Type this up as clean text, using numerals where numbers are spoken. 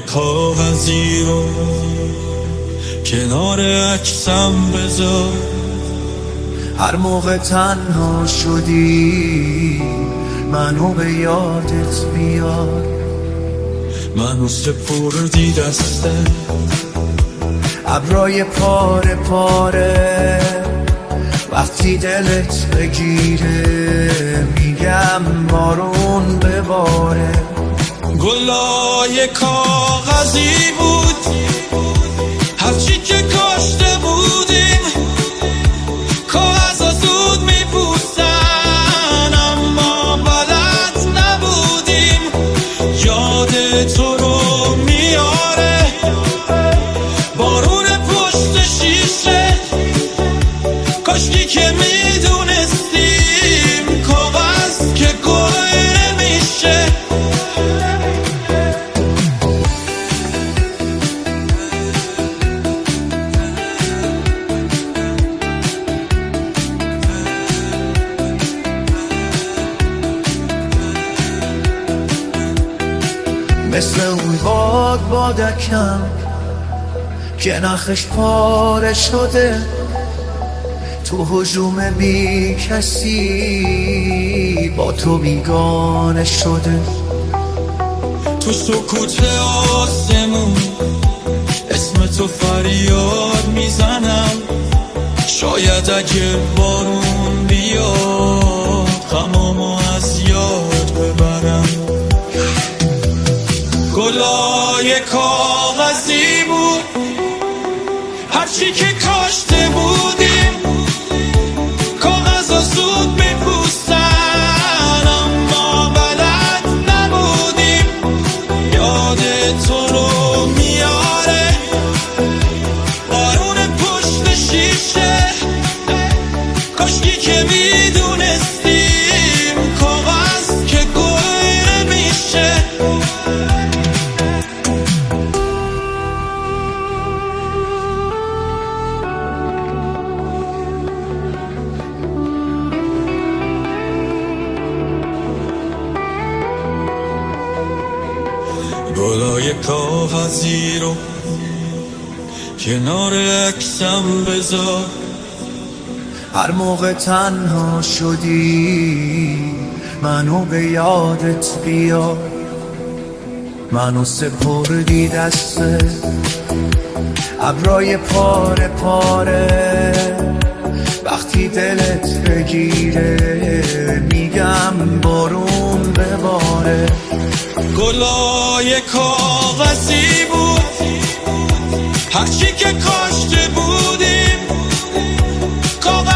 کاغذی رو کنار عکسم بذار. هر موقع تنها شدی منو به یادت بیار. منو سپردی دسته ابرای پاره پاره، وقتی دلت بگیره میگم بارون بباره. گلای کاغذی بود هرچی که کاشته بودیم، کاغذا زود میپوستن اما بلد نبودیم. یاد تو رو میاره بارون پشت شیشه، کاشکی که میدونستیم کاغذ که گل نمیشه. مثل اون بادکم که نخش پاره شده تو هجوم بی کسی، با تو بیگانه شده. تو سکوت آسمون اسم تو فریاد میزنم، شاید اگه بارون بیاد غمامو از یاد ببرم. گلای کاغذی بود هرچی که کاشته بودیم، کاغذا زود میپوستن اما بلد نبودیم. یاد تو رو میاره بارون پشت شیشه، کاشکی که میدونستیم کاغذ که گل نمیشه. گلای کاغذی رو کنار عکسم بذار. هر موقع تنها شدی منو به یادت بیار. منو سپردی دسته ابرای پاره پاره، وقتی دلت بگیره میگم بارون بباره. گلای کاغذی بود هرچی که کاشته بودی،